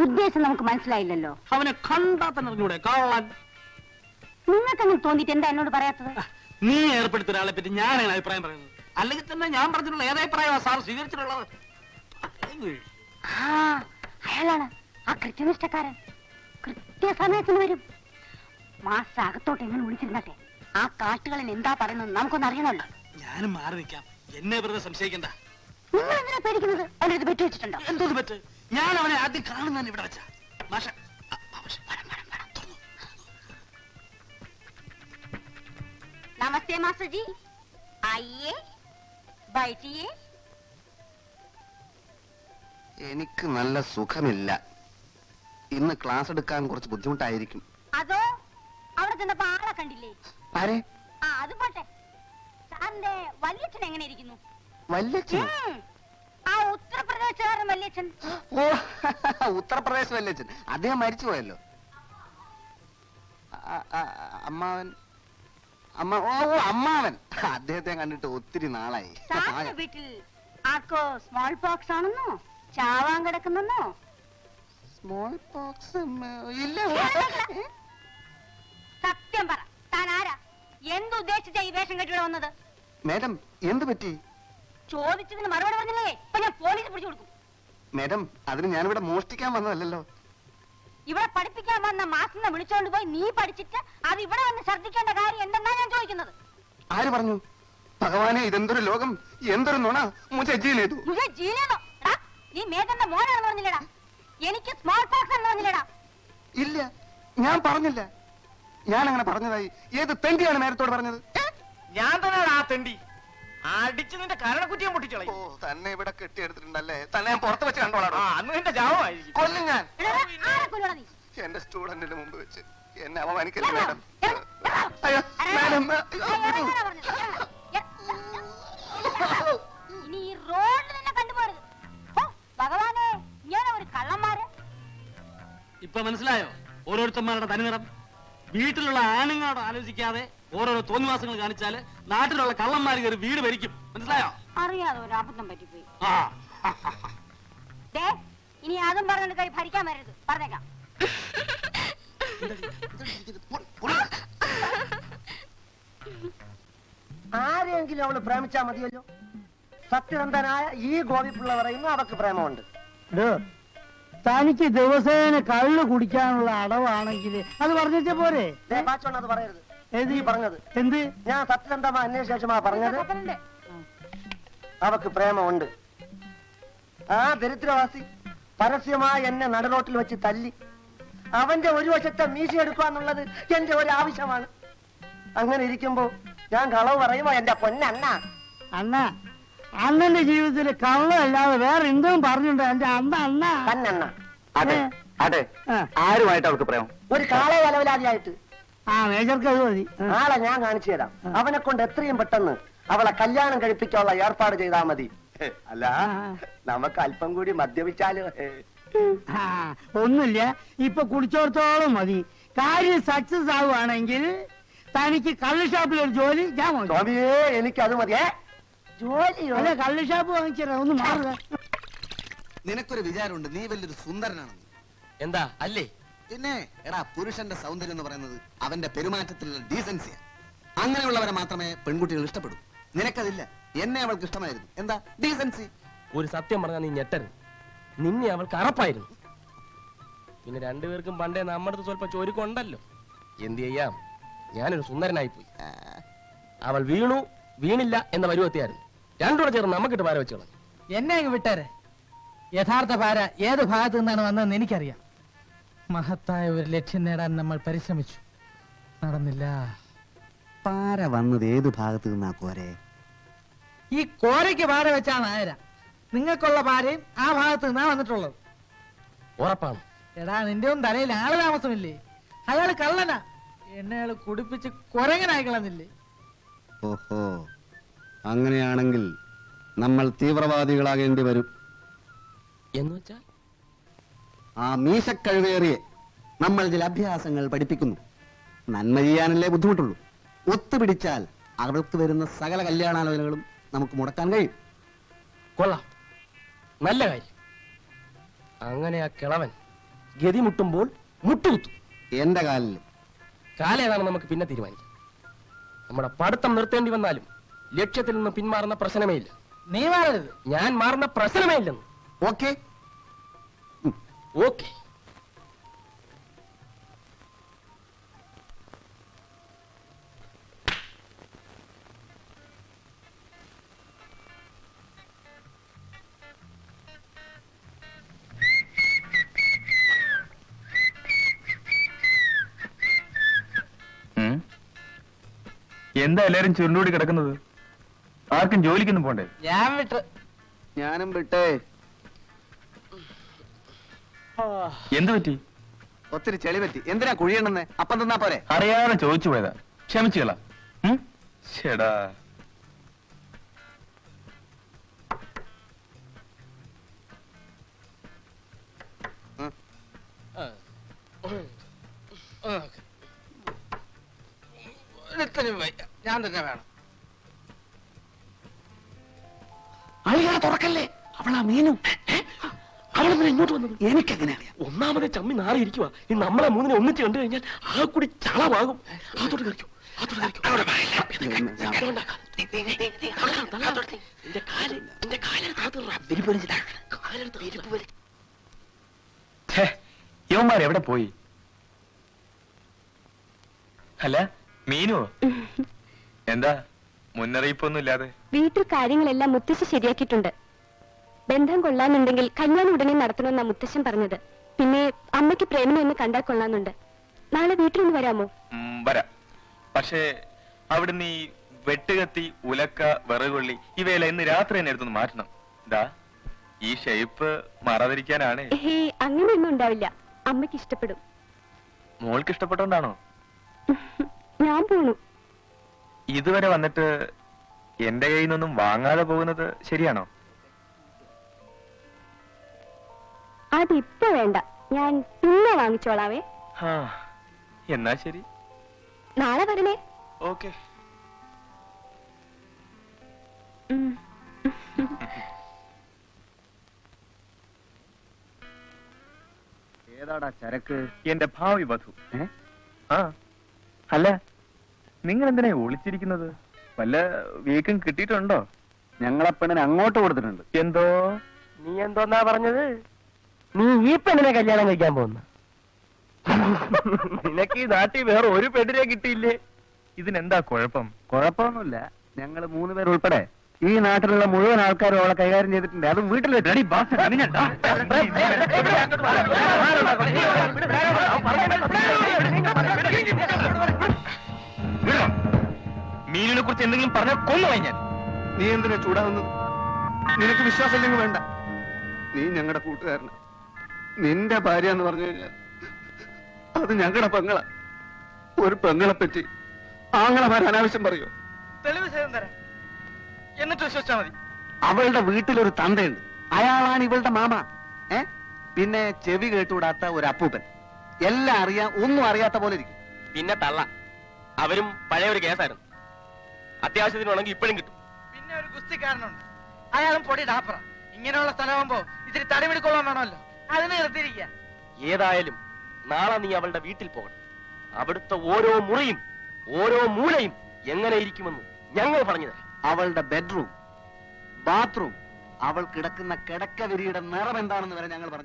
ഉദ്ദേശം നമുക്ക് മനസ്സിലായില്ലല്ലോ. അവനെ കണ്ടാ തന്നെ അറിഞ്ഞൂടെ കള്ളൻ. നിങ്ങൾക്കങ്ങനെ തോന്നിട്ട് എന്താ എന്നോട് പറയാത്തത്? നീ ഏർപ്പെടുത്തിയ ഒരാളെ പറ്റി ഞാനാണ് അഭിപ്രായം പറയുന്നത്. അല്ലെങ്കിൽ തന്നെ ഞാൻ പറഞ്ഞിട്ടുള്ള ഏതഭിപ്രായമാണ് സാർ സ്വീകരിച്ചിട്ടുള്ളത്? അയാളാണ് ആ കൃത്യനിഷ്ഠക്കാരൻ. കൃത്യസമയത്തിന് വരും. മാസം അകത്തോട്ട് എങ്ങനെ വിളിച്ചിരുന്നട്ടെ. ആ കാട്ടുകളിൽ എന്താ പറയുന്നത് നമുക്കൊന്നും അറിയണമല്ലോ. ഞാനും മാറി നിൽക്കാം. എന്നെ വെറുതെ സംശയിക്കണ്ട. നിങ്ങൾ എന്തിനാ പേടിക്കുന്നത്? അവന്റെ ഇത് പെറ്റ് വെച്ചിട്ടുണ്ടോ? എന്തോന്ന് പറ്റ്? ഞാൻ അവനെ ആദ്യം കാണുന്നതാണ് ഇവിടെ വെച്ച മാഷ. നമസ്തേ മാസ്റ്റർ ജി. ആയിയേ ബൈഠിയേ. എനിക്ക് നല്ല സുഖമില്ല. ഇന്ന് ക്ലാസ് എടുക്കാൻ കുറച്ച് ബുദ്ധിമുട്ടായിരിക്കും. അതോ അവിടെ ചെന്നപ്പോ ആളെ കണ്ടില്ലേ? ആരെ? അത് പോട്ടെ. സാറിന്റെ വല്യച്ഛൻ എങ്ങനെ ഇരിക്കുന്നു? വല്യച്ഛൻ? ആ ഉത്തർപ്രദേശുകാരൻ വല്യച്ഛൻ. ഓ, ഉത്തർപ്രദേശ് വല്യച്ഛൻ. അദ്ദേഹം മരിച്ചുപോയല്ലോ. അമ്മാവൻ അമ്മാവൻ. അദ്ദേഹത്തെ കണ്ടിട്ട് ഒത്തിരി നാളായി. സാറിന്റെ വീട്ടിൽ ആർക്കോ സ്മോൾ പോക്സ് ആണെന്നോ ചാവാൻ കിടക്കുന്നെന്നോ? സ്മോൾ പോക്സ് ഇല്ല. സത്യം പറ, താൻ ആരാ? എന്തുദ്ദേശിച്ച ഈ വേഷം കെട്ടിവിടെ വന്നത്? മേഡം, എന്ത് പറ്റി? ചോദിച്ചതിന് മറുപടി പറഞ്ഞില്ലേ ഇപ്പൊ ഞാൻ പോലീസ് പിടിച്ചു കൊടുക്കും. മേഡം, അതിന് ഞാനിവിടെ മോഷ്ടിക്കാൻ വന്നതല്ലോ. ഇവിടെ പഠിപ്പിക്കാൻ വന്ന മാസിനെ വിളിച്ചോണ്ട് പോയി നീ പഠിച്ചിട്ട് അത് ഇവിടെ വന്ന് ശ്രദ്ധിക്കേണ്ട കാര്യം എന്തെന്നാ ഞാൻ ചോദിക്കുന്നത്. ആര് പറഞ്ഞു? ഭഗവാനെ, ഇതെന്തൊരു ലോകം, എന്തൊരു നുണ. നീ മേഘന്റെ മോനാണെന്ന് പറഞ്ഞില്ലടാ. എനിക്ക് സ്മോൾ പോക്സ് എന്ന് പറഞ്ഞില്ലടാ. ഇല്ല, ഞാൻ പറഞ്ഞില്ല. ഞാൻ അങ്ങനെ പറഞ്ഞതായി ഏത് തെണ്ടിയാണ് നേരത്തോട് പറഞ്ഞത്? ഞാൻ തന്നെ ആ തെണ്ടി. അടിച്ച് നിന്റെ കരണക്കുറ്റിയും പൊട്ടിച്ചോളൂ. ഓ, തന്നെ ഇവിടെ കെട്ടിയെടുത്തിട്ടുണ്ടല്ലേ? തന്നെ ഞാൻ പുറത്ത് വെച്ച് കണ്ടോളാം. അന്ന് നിന്റെ ജാവമായിരിക്കും. കൊല്ലും ഞാൻ. നീ എന്റെ സ്റ്റുഡന്റിന് മുമ്പ് വെച്ച് എന്നെ അവമാനിക്കല്ലേ മേഡം? അയ്യോ മേഡം, ഇനി ഈ റോഡിൽ നിന്നെ കണ്ടുപോരുത്. ഭഗവാനെ, ഞാൻ ഒരു കള്ളന്മാര്. ഇപ്പൊ മനസ്സിലായോ ഓരോരുത്തന്മാരുടെ തനിനിറം? വീട്ടിലുള്ള ആണുങ്ങളോട് ആലോചിക്കാതെ ഓരോരോ തോന്നിവാസങ്ങൾ കാണിച്ചാല് നാട്ടിലുള്ള കള്ളന്മാർ കയറി വീട് ഭരിക്കും. മനസ്സിലായോ? അറിയാതെ ഒരു അബദ്ധം പറ്റിപ്പോയി. ഇനി അതും പറഞ്ഞോണ്ട് കൈ ഭരിക്കാൻ വരരുത്, പറഞ്ഞേക്കാം. ആരെങ്കിലും അവള് പ്രേമിച്ചാ മതിയല്ലോ. സത്യസന്ധനായ ഈ ഗോപിപ്പിള്ള പറയുന്നു അവക്ക് പ്രേമമുണ്ട്. തനിക്ക് ദിവസേന കള്ള് കുടിക്കാനുള്ള അടവാണെങ്കിൽ അത് പറഞ്ഞ പോരെ? അത് പറയരുത്. പറഞ്ഞത് എന്ത്? ഞാൻ സത്യസന്ധമാ അന്വേഷിച്ച ശേഷമാ പറഞ്ഞത്. അവക്ക് പ്രേമമുണ്ട്. ആ ദരിദ്രവാസി പരസ്യമായി എന്നെ നടുറോട്ടിൽ വെച്ച് തല്ലി. അവന്റെ ഒരു വശത്തെ മീശ എടുക്കുക എന്നുള്ളത് എന്റെ ഒരു ആവശ്യമാണ്. അങ്ങനെ ഇരിക്കുമ്പോ ഞാൻ കളവ് പറയുമ്പോ എന്റെ പൊന്നണ്ണ. അണ്ണന്റെ ജീവിതത്തിൽ കള്ളല്ലാതെ വേറെ എന്തും പറഞ്ഞിട്ടുണ്ടോ എന്റെ അണ്ണ? കണ്ണണ്ണ. അതെ അതെ. ആരുമായിട്ട് അവൾക്ക് പ്രേമം? ഒരു കാളെ വലവലാതിയായിട്ട്. മേജർക്ക് അത് മതി. ആളെ ഞാൻ കാണിച്ചു തരാം. അവനെ കൊണ്ട് എത്രയും പെട്ടെന്ന് അവളെ കല്യാണം കഴിപ്പിക്കാനുള്ള ഏർപ്പാട് ചെയ്താൽ മതി. അല്ല, നമുക്ക് അല്പം കൂടി മദ്യപിച്ചാലോ? ഒന്നുമില്ല, ഇപ്പൊ കുടിച്ചോടത്തോളം മതി. കാര്യം സക്സസ് ആവുകയാണെങ്കിൽ തനിക്ക് കള്ള് ഷാപ്പിലൊരു ജോലി ഞാൻ സ്വാമിയേ, എനിക്കത് മതിയേ. ജോലിയോ? അല്ല, കള്ള് ഷാപ്പ് വാങ്ങിച്ചാ ഒന്ന് മാറുക. നിനക്കൊരു വിചാരമുണ്ട് നീ വലിയൊരു സുന്ദരനാണെന്ന്. എന്താ അല്ലേ? പിന്നെ എടാ, പുരുഷന്റെ സൗന്ദര്യം എന്ന് പറയുന്നത് അവന്റെ പെരുമാറ്റത്തിലുള്ള ഡീസൻസിയാണ്. അങ്ങനെയുള്ളവരെ മാത്രമേ പെൺകുട്ടികൾ ഇഷ്ടപ്പെടൂ. നിനക്കതില്ല. എന്നെ അവൾക്ക് ഇഷ്ടമായിരുന്നു. എന്താ ഡീസൻസി? ഒരു സത്യം പറഞ്ഞാൽ നീ ഞെട്ടരുത്. നിന്നെ അവൾക്ക് അറപ്പായിരുന്നു. പിന്നെ രണ്ടുപേർക്കും പണ്ടേ നമ്മുടെ സ്വല്പം ചോരുക്കുണ്ടല്ലോ. എന്ത് ചെയ്യാം, ഞാനൊരു സുന്ദരനായിപ്പോയി. അവൾ വീണു വീണില്ല എന്ന പരുവത്തിയായിരുന്നു. രണ്ടുകൂടെ ചേർന്ന് നമുക്കിട്ട് പാര വെച്ചു കളഞ്ഞു. എന്നെ അങ്ങ് വിട്ടേരെ. യഥാർത്ഥ പാര ഏത് ഭാഗത്തു നിന്നാണ് വന്നതെന്ന് എനിക്കറിയാം. മഹത്തായ ഒരു ലക്ഷ്യം നേടാൻ നമ്മൾ പരിശ്രമിച്ചു, നടന്നില്ല. പാര വന്നത് ഏത് ഭാഗത്ത് നിന്നാ കോരെ? ഈ കോരയ്ക്ക് പാര വെച്ചാ നായര. നിങ്ങൾക്കുള്ള പാരയും ആ ഭാഗത്ത് നിന്നാ വന്നിട്ടുള്ളത്. ഉറപ്പാണ്. എടാ, നിന്റെ ഒന്നും തലയിൽ ആള് താമസമില്ലേ? അയാള് കള്ളനാ. എന്നെ അയാൾ കുടിപ്പിച്ച് കുരങ്ങനായി കളഞ്ഞില്ലേ? ഓഹോ, അങ്ങനെയാണെങ്കിൽ നമ്മൾ തീവ്രവാദികളാകേണ്ടി വരും. എന്ന് വെച്ചാൽ ആ മീശക്കഴുവേറിയെ നമ്മൾ ചില അഭ്യാസങ്ങൾ പഠിപ്പിക്കുന്നു. നന്മ ചെയ്യാനല്ലേ ബുദ്ധിമുട്ടുള്ളൂ. ഒത്തുപിടിച്ചാൽ അവൾക്ക് വരുന്ന സകല കല്യാണാലോചനകളും നമുക്ക് മുടക്കാൻ കഴിയും. കൊള്ളാം, നല്ല കാര്യം. അങ്ങനെ ആ കിളവൻ ഗതി മുട്ടുമ്പോൾ മുട്ടുകുത്തും. എന്റെ കാലിൽ കാലേതാണ് നമുക്ക് പിന്നെ തീരുമാനിക്കാം. നമ്മുടെ പഠിത്തം നിർത്തേണ്ടി വന്നാലും ലക്ഷ്യത്തിൽ നിന്ന് പിന്മാറുന്ന പ്രശ്നമേ ഇല്ല. നീ മാറരുത്. ഞാൻ മാറുന്ന പ്രശ്നമേ ഇല്ലെന്ന്. ഓക്കെ. ഓക്കെ. എന്താ എല്ലാരും ചുരുണ്ടുകൂടി കിടക്കുന്നത്? ആർക്കും ജോലിക്കൊന്നും പോണ്ടേ? ഞാൻ വിട്ട്. ഞാനും വിട്ടേ. എന്ത് പറ്റി? ഒത്തിരി ചെളി പറ്റി. എന്തിനാ കുഴിയണെന്ന്? അപ്പം തന്നാ പോരെ? അറിയാതെ ചോദിച്ചു പോയതാ, ക്ഷമിച്ചുകളാ. ചേടാ, ഞാൻ തന്നെ വേണം. അളിയാ തുറക്കല്ലേ, അവളാ മീനും. അവളെന്തിനാ ഇങ്ങോട്ട് വന്നത്? എനിക്കെങ്ങനെ അറിയാം? ഒന്നാമതെ ചമ്മി നാറിയിരിക്കുക. ഈ നമ്മളെ മൂന്നിനെ ഒന്നിച്ച് കണ്ടു കഴിഞ്ഞാൽ ആ കൂടി ചളവാകും. അതോട്ട് കളിക്കൂ. യവന്മാരെവിടെ പോയി? അല്ല, മീനുവോ? എന്താ മുന്നറിയിപ്പൊന്നും ഇല്ലാതെ? വീട്ടിൽ കാര്യങ്ങളെല്ലാം മുത്തശ്ശി ശരിയാക്കിയിട്ടുണ്ട്. ബന്ധം കൊള്ളാന്നുണ്ടെങ്കിൽ കല്യാണം ഉടനെ നടത്തണമെന്നാ മുത്തശ്ശൻ പറഞ്ഞത്. പിന്നെ അമ്മയ്ക്ക് പ്രേമനെ ഒന്ന് കണ്ടാൽ കൊള്ളാന്നുണ്ട്. നാളെ വീട്ടിലൊന്ന് വരാമോ? വരാം. പക്ഷേ അവിടുന്ന് ഈ വെട്ടുകത്തി, ഉലക്ക, വിറകുള്ളി ഇവയെല്ലാം ഇന്ന് രാത്രി തന്നെ എടുത്തൊന്ന് മാറ്റണം. ദാ ഈ ഷേപ്പ് മാറാതിരിക്കാനാണ്. അങ്ങനെയൊന്നും ഉണ്ടാവില്ല. അമ്മയ്ക്ക് ഇഷ്ടപ്പെടും. മോൾക്ക് ഇഷ്ടപ്പെട്ടോണ്ടാണോ? ഞാൻ പോണു. ഇതുവരെ വന്നിട്ട് എന്റെ കയ്യിൽ നിന്നൊന്നും വാങ്ങാതെ പോകുന്നത് ശരിയാണോ? അതിപ്പോ വേണ്ട, ഞാൻ പിന്നെ വാങ്ങിച്ചോളാവേ. എന്നാ ശരി, നാളെ വരണേ. ഓക്കെ. ഏതാടാ ചരക്ക്? എന്റെ ഭാവി വധു. അല്ല, നിങ്ങൾ എന്തിനാ ഒളിച്ചിരിക്കുന്നത്? വല്ല വീക്കും കിട്ടിയിട്ടുണ്ടോ? ഞങ്ങളെ പെണ്ണിന് അങ്ങോട്ട് കൊടുത്തിട്ടുണ്ട്. എന്തോ? നീ എന്തോന്നാ പറഞ്ഞത്? നീ ഈ പെണ്ണിനെ കല്യാണം കഴിക്കാൻ പോകുന്ന? നിനക്ക് ഈ നാട്ടിൽ വേറെ ഒരു പെണ്ണിനെ കിട്ടിയില്ലേ? ഇതിനെന്താ കുഴപ്പം? കുഴപ്പമൊന്നുമില്ല. ഞങ്ങൾ 3 പേർ ഉൾപ്പെടെ ഈ നാട്ടിലുള്ള മുഴുവൻ ആൾക്കാരും അവളെ കൈകാര്യം ചെയ്തിട്ടുണ്ട്. അതും വീട്ടിൽ വെച്ച്. മീനിനെ കുറിച്ച് എന്തെങ്കിലും പറഞ്ഞാൽ കൊന്നുപോയി ഞാൻ. നീ എന്തിനാ ചൂടാവുന്നത്? നിനക്ക് വിശ്വാസമില്ലെങ്കിൽ വേണ്ട. നീ ഞങ്ങളുടെ കൂട്ടുകാരന്. നിന്റെ ഭാര്യ എന്ന് പറഞ്ഞു കഴിഞ്ഞാൽ അത് ഞങ്ങളുടെ പെങ്ങളാ. ഒരു പെങ്ങളെ പറ്റി ആങ്ങളമാർ അനാവശ്യം പറയോ? തെളിവ് ചെയ്തു തരാം, എന്നിട്ട് വിശ്വസിച്ചാ മതി. അവളുടെ വീട്ടിലൊരു തന്തയുണ്ട്. അയാളാണ് ഇവളുടെ മാമ. പിന്നെ ചെവി കേട്ടുകൂടാത്ത ഒരു അപ്പൂപ്പൻ. എല്ലാം അറിയാം, ഒന്നും അറിയാത്ത പോലെ ഇരിക്കും. പിന്നെ തള്ള. അവരും പഴയ ഒരു കേസായിരുന്നു. അത്യാവശ്യത്തിന് വേണമെങ്കിൽ ഇപ്പോഴും കിട്ടും. പിന്നെ ഒരു ഗുസ്തിക്കാരനുണ്ട്, അയാളും പൊടി ഡാപ്പറ. ഇങ്ങനെയുള്ള സ്ഥലമാകുമ്പോ ഇത്തിരി തടിപിടിക്കൊള്ളാൻ വേണമല്ലോ, അതിന് നിർത്തിയിരിക്കുക. ഏതായാലും നാളെ നീ അവളുടെ വീട്ടിൽ പോകണം. അവിടുത്തെ ഓരോ മുറിയും ഓരോ മൂലയും എങ്ങനെ ഇരിക്കുമെന്ന് ഞങ്ങൾ പറഞ്ഞു തരാം. അവളുടെ ബെഡ്റൂം, ബാത്റൂം, അവൾ കിടക്കുന്ന കിടക്ക വിരിയുടെ നിറം എന്താണെന്ന് വരെ ഞങ്ങൾ പറഞ്ഞു.